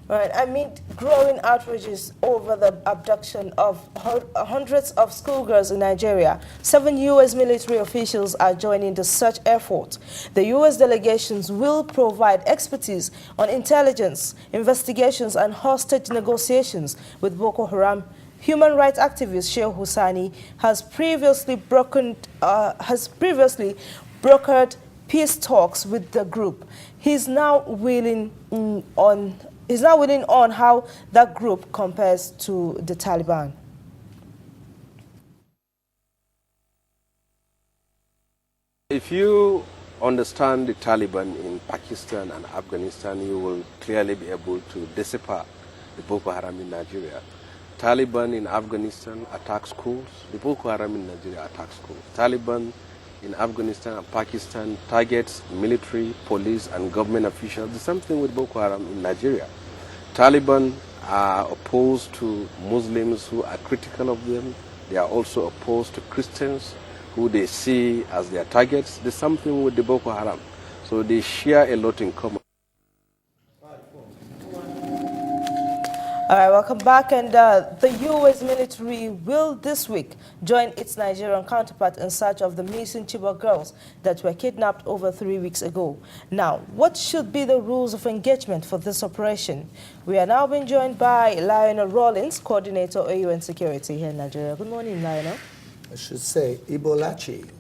Right, amid growing outrages over the abduction of hundreds of schoolgirls in Nigeria, 7 U.S. military officials are joining the search effort. The U.S. delegations will provide expertise on intelligence, investigations, and hostage negotiations with Boko Haram. Human rights activist Sheikh Husani has previously brokered peace talks with the group. He's now willing on how that group compares to the Taliban. If you understand the Taliban in Pakistan and Afghanistan, you will clearly be able to decipher the Boko Haram in Nigeria. Taliban in Afghanistan attack schools. The Boko Haram in Nigeria attack schools. Taliban in Afghanistan and Pakistan targets military, police, and government officials. The same thing with Boko Haram in Nigeria. Taliban are opposed to Muslims who are critical of them. They are also opposed to Christians who they see as their targets. There's something with the Boko Haram. So they share a lot in common. All right, welcome back. And the U.S. military will this week join its Nigerian counterpart in search of the missing Chibok girls that were kidnapped over 3 weeks ago. Now, what should be the rules of engagement for this operation? We are now being joined by Lionel Rawlins, coordinator of UN Security here in Nigeria. Good morning, Lionel. I should say Ibolachi.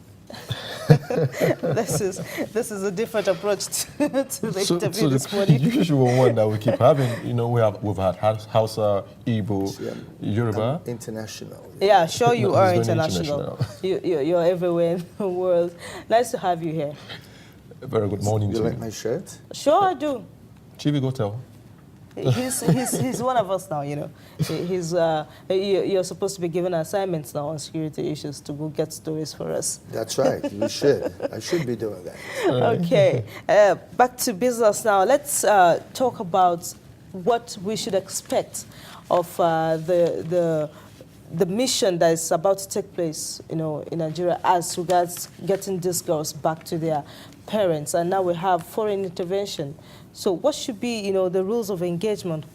This is a different approach to the interview this morning. The usual one that we keep having, you know, we've had Hausa, Igbo, Yoruba. International. Yeah, sure you are international. You're everywhere in the world. Nice to have you here. Very good morning to you. You like my shirt? Sure I do. Chibi, go tell. He's one of us now, you know. You're supposed to be given assignments now on security issues to go get stories for us. That's right. You should. I should be doing that. Okay. Back to business now. Let's talk about what we should expect of the mission that is about to take place, you know, in Nigeria as regards getting these girls back to their parents. And now we have foreign intervention. So what should be, you know, the rules of engagement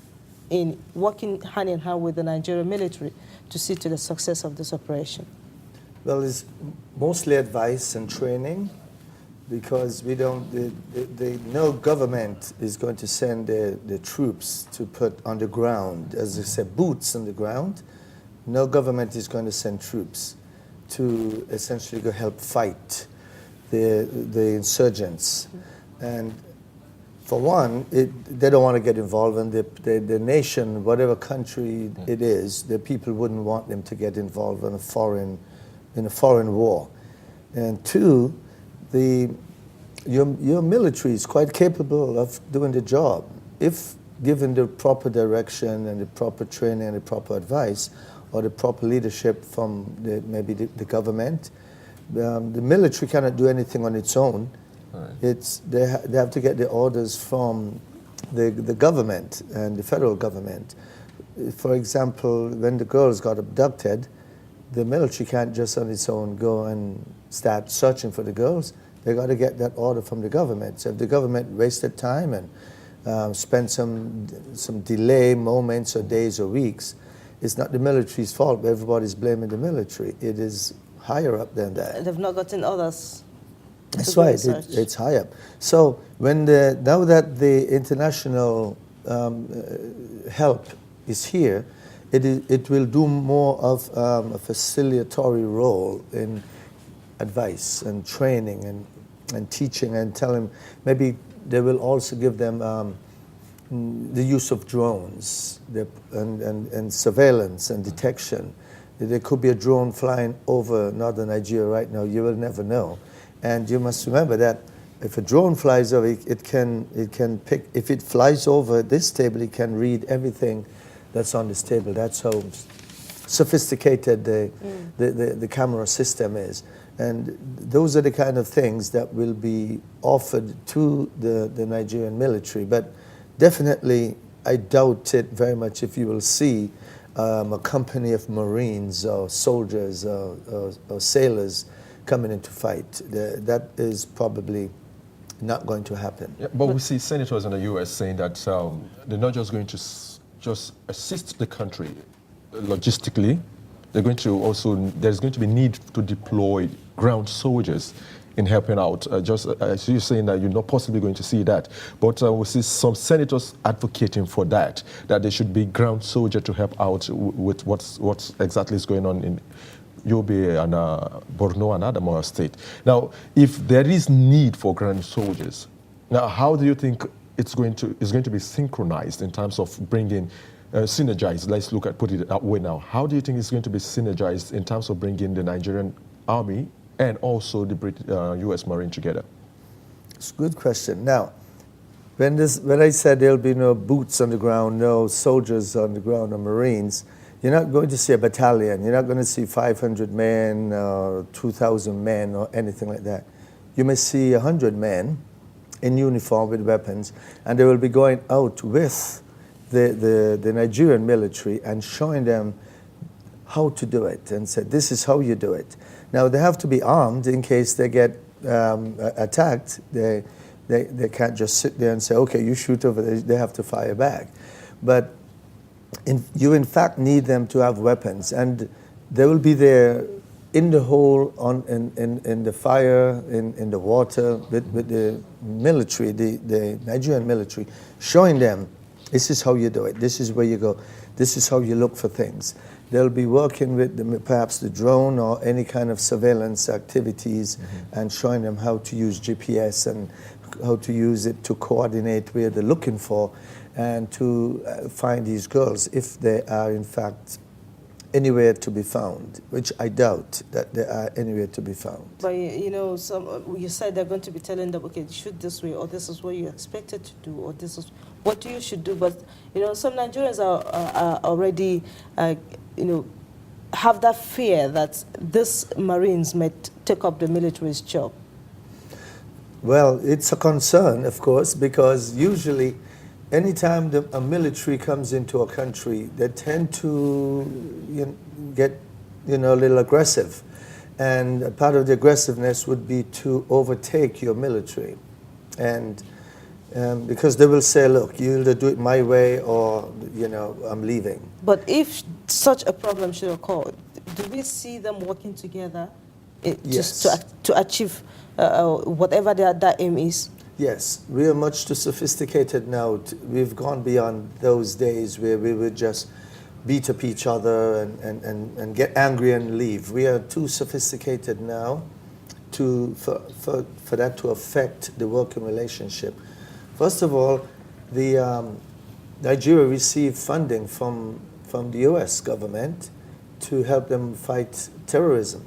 in working hand in hand with the Nigerian military to see to the success of this operation? Well, it's mostly advice and training, because we don't, no government is going to send the troops to put on the ground, as they say, boots on the ground. No government is going to send troops to essentially go help fight the insurgents. And for one, they don't want to get involved in the nation, whatever country it is, the people wouldn't want them to get involved in a foreign war. And two, your military is quite capable of doing the job. If given the proper direction and the proper training and the proper advice, or the proper leadership from maybe the government, the military cannot do anything on its own. Right. They have to get the orders from the government and the federal government. For example, when the girls got abducted, the military can't just on its own go and start searching for the girls. They got to get that order from the government. So if the government wasted time and spent some delay moments or days or weeks, it's not the military's fault, but everybody's blaming the military. It is higher up than that. They've not gotten others. That's right, it's high up. So when now that the international help is here, it will do more of a facilitatory role in advice and training and teaching and telling. Maybe they will also give them the use of drones and surveillance and detection. There could be a drone flying over northern Nigeria right now. You will never know. And you must remember that if a drone flies over, it can pick. If it flies over this table, it can read everything that's on this table. That's how sophisticated the camera system is. And those are the kind of things that will be offered to the Nigerian military. But definitely, I doubt it very much if you will see a company of Marines or soldiers or sailors coming in to fight. That is probably not going to happen. Yeah, but we see senators in the U.S. saying that they're not just going to just assist the country logistically. They're going to also, there's going to be need to deploy ground soldiers in helping out. So you're saying that you're not possibly going to see that. But we see some senators advocating for that there should be ground soldier to help out with what's exactly is going on in Yobe and Borno and Adamawa State. Now, if there is need for ground soldiers, now how do you think it's going to be synchronized in terms of bringing synergized? Let's put it that way now. How do you think it's going to be synergized in terms of bringing the Nigerian Army and also the U.S. Marine together? It's a good question. Now, when I said there'll be no boots on the ground, no soldiers on the ground or Marines, you're not going to see a battalion. You're not going to see 500 men or 2,000 men or anything like that. You may see 100 men in uniform with weapons, and they will be going out with the Nigerian military and showing them how to do it and say, this is how you do it. Now, they have to be armed in case they get attacked. They can't just sit there and say, okay, you shoot over there. They have to fire back. But you, in fact, need them to have weapons. And they will be there in the hole, in the fire, in the water, with the military, the Nigerian military, showing them, this is how you do it. This is where you go. This is how you look for things. They'll be working with perhaps the drone or any kind of surveillance activities and showing them how to use GPS and how to use it to coordinate where they're looking for and to find these girls if they are in fact anywhere to be found, which I doubt that they are anywhere to be found. But you said they're going to be telling them, okay, shoot this way, or this is what you expected to do, or this is what you should do. But some Nigerians are already have that fear that this Marines might take up the military's job. Well, it's a concern, of course, because usually anytime a military comes into a country, they tend to get a little aggressive. And part of the aggressiveness would be to overtake your military. And because they will say, look, you either do it my way or, I'm leaving. But if such a problem should occur, do we see them working together just to achieve whatever that aim is? Yes, we are much too sophisticated now. We've gone beyond those days where we would just beat up each other and get angry and leave. We are too sophisticated now for that to affect the working relationship. First of all, Nigeria received funding from the U.S. government to help them fight terrorism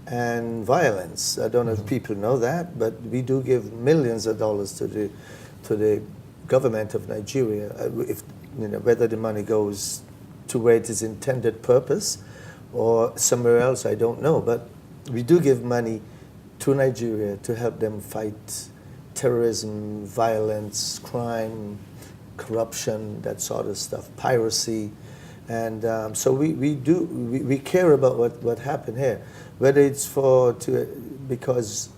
and violence. I don't know if people know that, but we do give millions of dollars to the government of Nigeria. Whether the money goes to where it is intended purpose or somewhere else, I don't know. But we do give money to Nigeria to help them fight terrorism, violence, crime, corruption, that sort of stuff, piracy. And so we care about what happened here, whether it's because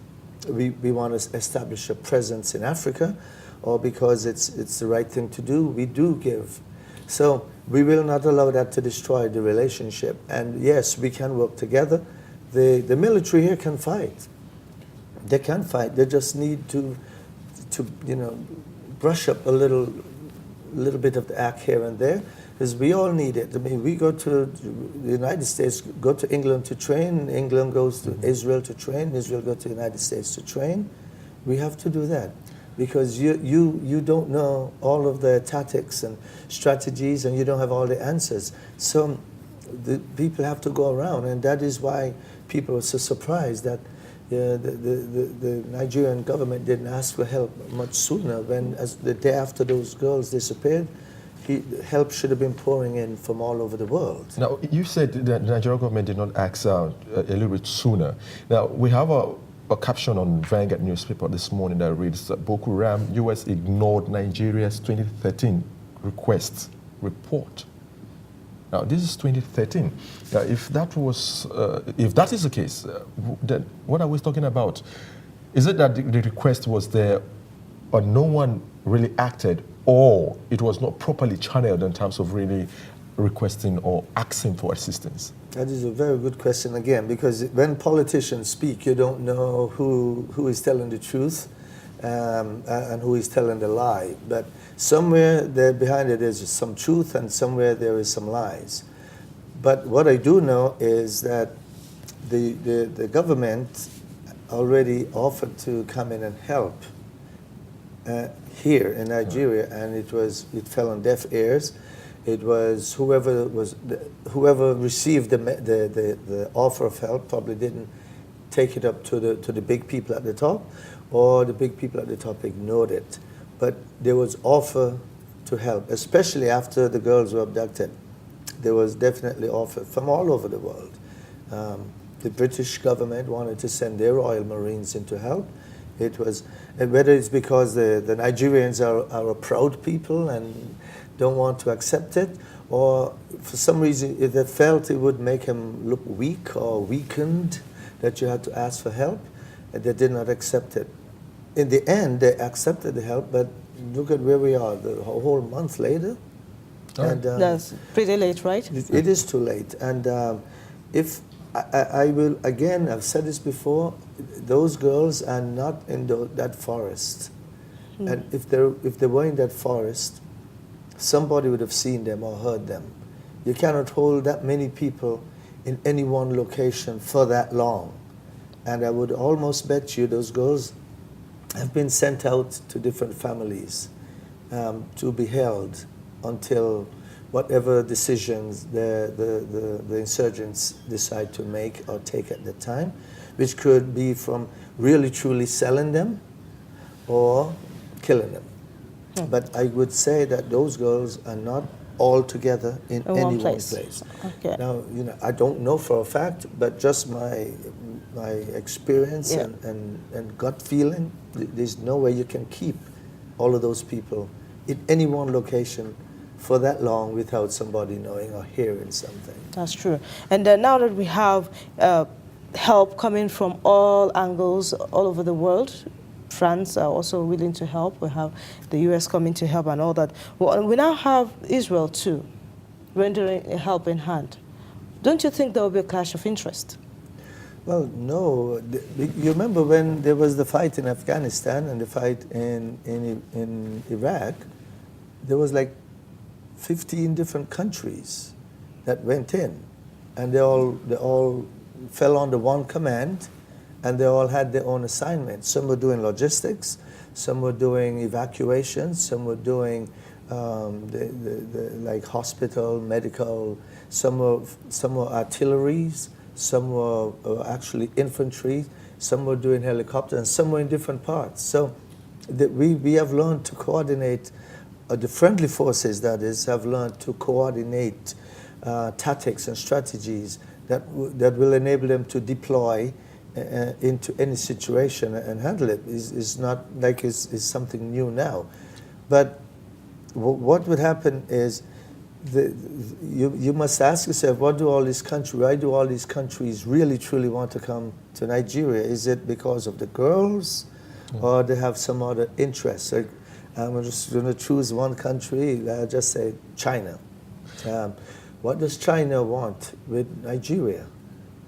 we want to establish a presence in Africa, or because it's the right thing to do. We do give, so we will not allow that to destroy the relationship. And yes, we can work together. The military here can fight. They can fight. They just need to brush up a little bit of the act here and there. Because we all need it. I mean, we go to the United States, go to England to train. England goes to Israel to train. Israel goes to the United States to train. We have to do that because you don't know all of the tactics and strategies, and you don't have all the answers. So the people have to go around, and that is why people are so surprised that the Nigerian government didn't ask for help much sooner. When the day after those girls disappeared, help should have been pouring in from all over the world. Now, you said that the Nigerian government did not act a little bit sooner. Now, we have a caption on Vanguard newspaper this morning that reads, Boko Haram, U.S. ignored Nigeria's 2013 request report. Now, this is 2013. Now, if that is the case, then what are we talking about? Is it that the request was there, or no one really acted, or it was not properly channeled in terms of really requesting or asking for assistance? That is a very good question again, because when politicians speak, you don't know who is telling the truth and who is telling the lie. But somewhere there behind it is some truth, and somewhere there is some lies. But what I do know is that the government already offered to come in and help here in Nigeria, and it fell on deaf ears. It was whoever received the offer of help probably didn't take it up to the big people at the top, or the big people at the top ignored it. But there was offer to help, especially after the girls were abducted. There was definitely offer from all over the world. The British government wanted to send their Royal Marines in to help. It was, and whether it's because the Nigerians are a proud people and don't want to accept it, or for some reason they felt it would make them look weak or weakened, that you had to ask for help, and they did not accept it. In the end, they accepted the help, but look at where we are, a whole month later. Oh. And, That's pretty late, right? it is too late. And if I will, again, I've said this before, those girls are not in that forest. And if they were in that forest, somebody would have seen them or heard them. You cannot hold that many people in any one location for that long. And I would almost bet you those girls have been sent out to different families to be held until whatever decisions the insurgents decide to make or take at the time, which could be from really truly selling them or killing them. But I would say that those girls are not all together in any one place. Okay. Now, I don't know for a fact, but just my experience and gut feeling, there's no way you can keep all of those people in any one location for that long without somebody knowing or hearing something. That's true. And now that we have help coming from all angles, all over the world, France are also willing to help. We have the US coming to help and all that. We now have Israel too, rendering a helping hand. Don't you think there will be a clash of interest? Well, no. You remember when there was the fight in Afghanistan and the fight in Iraq, there was like 15 different countries that went in, and they all fell under one command, and they all had their own assignments. Some were doing logistics, some were doing evacuations, some were doing like hospital, medical, some were artilleries, some were actually infantry, some were doing helicopters, and some were in different parts. So we have learned to coordinate, the friendly forces, that is, have learned to coordinate tactics and strategies that will enable them to deploy into any situation and handle it. It's not like it's something new now. But what would happen is you must ask yourself, why do all these countries really truly want to come to Nigeria? Is it because of the girls, or they have some other interest? Like, I'm just going to choose one country. I'll just say China. What does China want with Nigeria?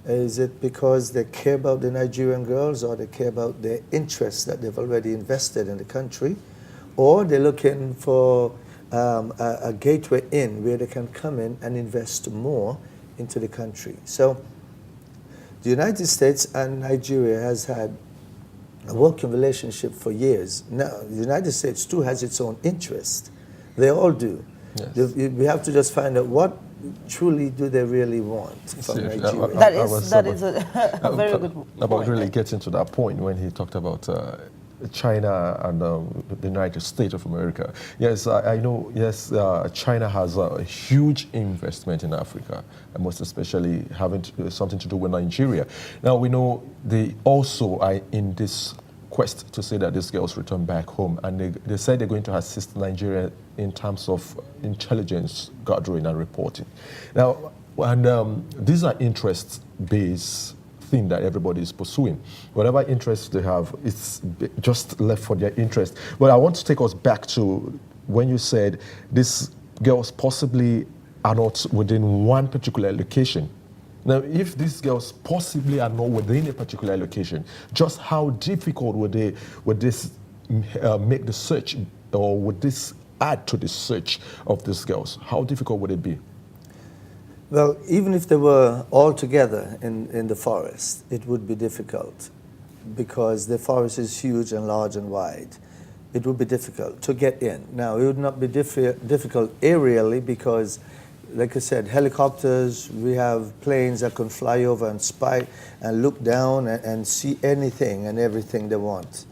Is it because they care about the Nigerian girls, or they care about their interests that they've already invested in the country? Or they're looking for a gateway in where they can come in and invest more into the country? So the United States and Nigeria has had a working relationship for years. Now, the United States too has its own interest. They all do. Yes. We have to just find out what truly do they really want from Nigeria. That is a very good point. About really getting to that point when he talked about China and the United States of America. Yes, I know, yes, China has a huge investment in Africa, and most especially having something to do with Nigeria. Now, we know they also are in this quest to say that these girls return back home, and they said they're going to assist Nigeria in terms of intelligence gathering and reporting. Now, and these are interest-based thing that everybody is pursuing. Whatever interest they have, it's just left for their interest. But I want to take us back to when you said these girls possibly are not within one particular location. Now, if these girls possibly are not within a particular location, just how difficult would this make the search, or would this add to the search of these girls? How difficult would it be? Well, even if they were all together in the forest, it would be difficult because the forest is huge and large and wide. It would be difficult to get in. Now, it would not be difficult aerially because, like I said, helicopters, we have planes that can fly over and spy and look down and see anything and everything they want.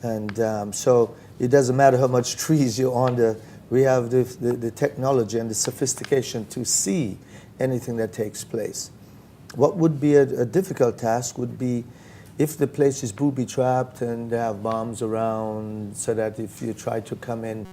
And so it doesn't matter how much trees you're under, we have the technology and the sophistication to see anything that takes place. What would be a difficult task would be if the place is booby-trapped and they have bombs around so that if you try to come in,